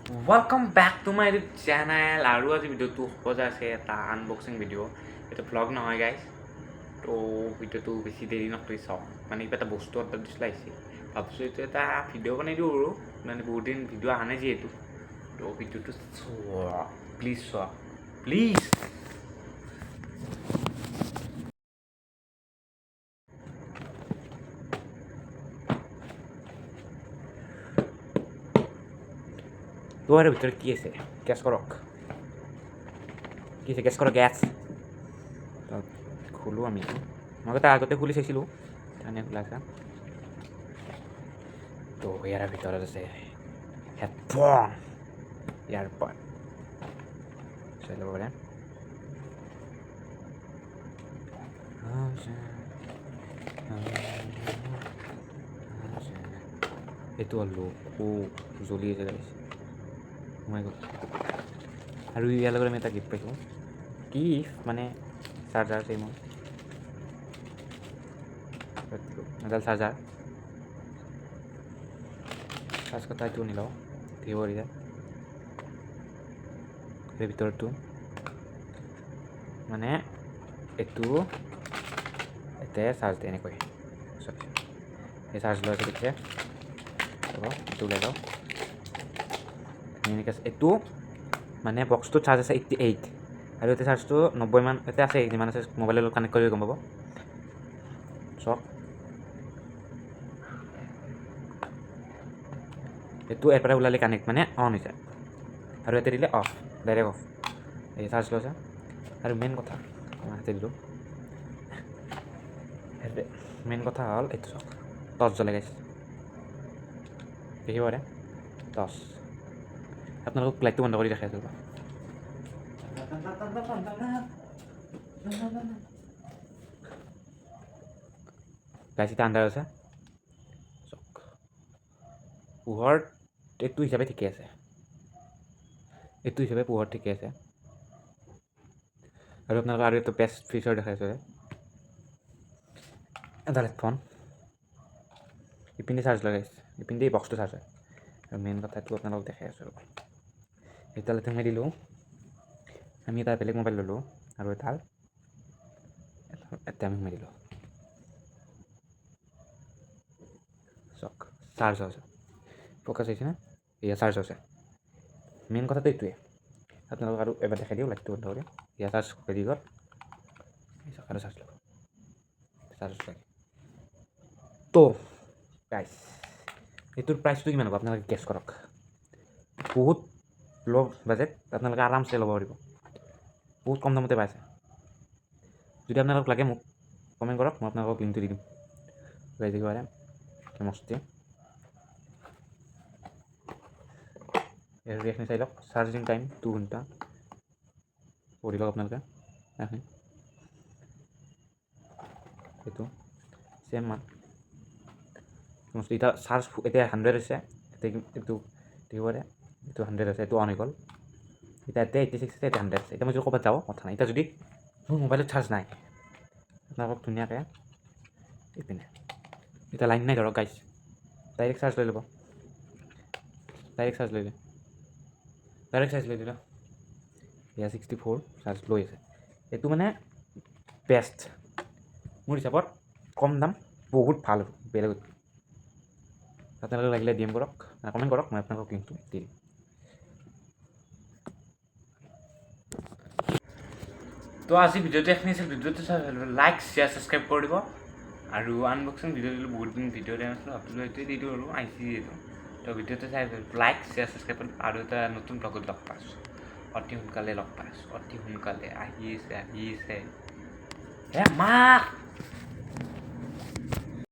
Welcome back to my YouTube channel. আৰু আজি ভিডিঅ'টো হ'ব আছে এটা আনবক্সিং ভিডিঅ'। এটা ভ্লগ নহয় গাইজ। তো ভিডিঅ'টো বেছি দেৰি নকৰি চাওঁ। মানে কিবা এটা বস্তু অৰ্ডাৰ দিছিলোঁ আহিছে। ভাবিছোঁ এইটো এটা ভিডিঅ' বনাই দিওঁ আৰু মানে বহুত দিন ভিডিঅ' অহা নাই যিহেতু। তো ভিডিঅ'টো চোৱা প্লিজ চোৱা প্লিজ। তোমাৰ ভিতৰত কি আছে গেছ কৰক। কি আছে গেছ কৰক গেছ। খোলোঁ আমি মই তাৰ আগতে খুলি চাইছিলোঁ কাৰণে খোলা আছে। তো ইয়াৰ ভিতৰত আছে হেডফোন ইয়াৰপড চাই ল'ব পাৰে। এইটো হ'লো জ্বলি আছে গাইছ মই আৰু ইয়াৰ লগত আমি এটা গিফ্ট পাইছোঁ। কি মানে চাৰ্জাৰ আছে মোৰ এডাল চাৰ্জাৰ চাৰ্জ কথা এইটো নিলওঁ থাকিব এতিয়া এই ভিতৰতো মানে এইটো এতে চাৰ্জ দিয়ে এনেকৈ এই চাৰ্জ লৈ আছে পিছে এইটো ওলাই লওঁ এনেকৈ এইটো মানে বক্সটো চাৰ্জ আছে 88 আৰু এতিয়া চাৰ্জটো 90 মান ইয়াতে আছে যিমান আছে মোবাইলৰ লগত কানেক্ট কৰি গম পাব চাওক। এইটো ইয়াৰ পৰা ওলালে কানেক্ট মানে অন হৈ যায় আৰু ইয়াতে দিলে অফ ডাইৰেক্ট অফ এই চাৰ্জ লৈছে। আৰু মেইন কথা ইয়াতে দিলোঁ মেইন কথা হ'ল এইটো চাওক টৰ্চ জ্বলাই গাইছে দেখিব পাৰে টৰ্চ। আপোনালোকক লাইটটো বন্ধ কৰি দেখাই আছোঁ গাইছ এতিয়া আন্ধাৰ আছে চাওক পোহৰ এইটো হিচাপে ঠিকে আছে এইটো হিচাপে পোহৰ ঠিকে আছে। আৰু আপোনালোকক আৰু এইটো বেষ্ট ফিচাৰ দেখাইছোঁ এডাল হেডফোন ইপিনে চাৰ্জ লগাইছে ইপিনে বক্সটো চাৰ্জ হয় আৰু মেইন কথাটো আপোনালোকক দেখাই আছোঁ ৰ'ব। এইডাল এতে মই দিলোঁ আমি এটা বেলেগ মোবাইল ল'লোঁ আৰু এডাল এতিয়া আমি সোমাই দিলোঁ চাওক চাৰ্জ হৈছে ফ'কাছ হৈছে না এয়া চাৰ্জ হৈছে। মেইন কথাটো এইটোৱে আপোনালোকক আৰু এবাৰ দেখাই দিওঁ লাইটটো বন্ধ কৰি এয়া চাৰ্জ কৰি গ'ল আৰু চাৰ্জ ল'ব চাৰ্জ লাগে। তো গাইছ এইটোৰ প্ৰাইচটো কিমান হ'ব আপোনালোকে গেছ কৰক। বহুত ল' বাজেট আপোনালোকে আৰামছে ল'ব পাৰিব বহুত কম দামতে পাইছে। যদি আপোনালোকক লাগে মোক কমেণ্ট কৰক মই আপোনালোকক লিংকটো দি দিম লৈ দিব পাৰে মস্তি এইখিনি চাই লওক চাৰ্জিং টাইম 2 ঘণ্টা পঢ়ি লওক আপোনালোকে এইখিনি এইটো চেম মান এতিয়া চাৰ্জ এতিয়া 100 হৈছে এইটো দিব পাৰে এইটো 100 আছে এইটো অন হৈ গ'ল এতিয়া 86 আছে এতিয়া 100 আছে। এতিয়া মই যদি ক'ৰবাত যাওঁ কথা নাই এতিয়া যদি মোৰ মোবাইলত চাৰ্জ নাই আপোনালোকক ধুনীয়াকৈ এইপিনে এতিয়া লাইন নাই ধৰক গাইছ ডাইৰেক্ট চাৰ্জ লৈ ল'ব ডাইৰেক্ট চাৰ্জ লৈ দিলে এয়া 64 চাৰ্জ লৈ আছে। এইটো মানে বেষ্ট মোৰ হিচাপত কম দাম বহুত ভাল বেলেগত আপোনালোকে লাগিলে ডি এম কৰক কমেণ্ট কৰক মই আপোনালোকক লিংকটো দি দিম। তো আজি ভিডিঅ'টো এইখিনি আছিল ভিডিঅ'টো চাই লাইক শ্বেয়াৰ ছাবস্ক্ৰাইব কৰি দিব আৰু আনবক্সিং ভিডিঅ' দিলোঁ বহুত দিন ভিডিঅ' দিয়া নাছিলোঁ ভাবিছিলোঁ এইটোৱে দি দিওঁ আৰু আহিছে যিহেতু তো ভিডিঅ'টো চাই লাইক শ্বেয়াৰ ছাবস্ক্ৰাইব কৰি আৰু এটা নতুন ব্লগত লগ পাইছোঁ অতি সোনকালে লগ পাইছোঁ অতি সোনকালে আহি আছে হে মা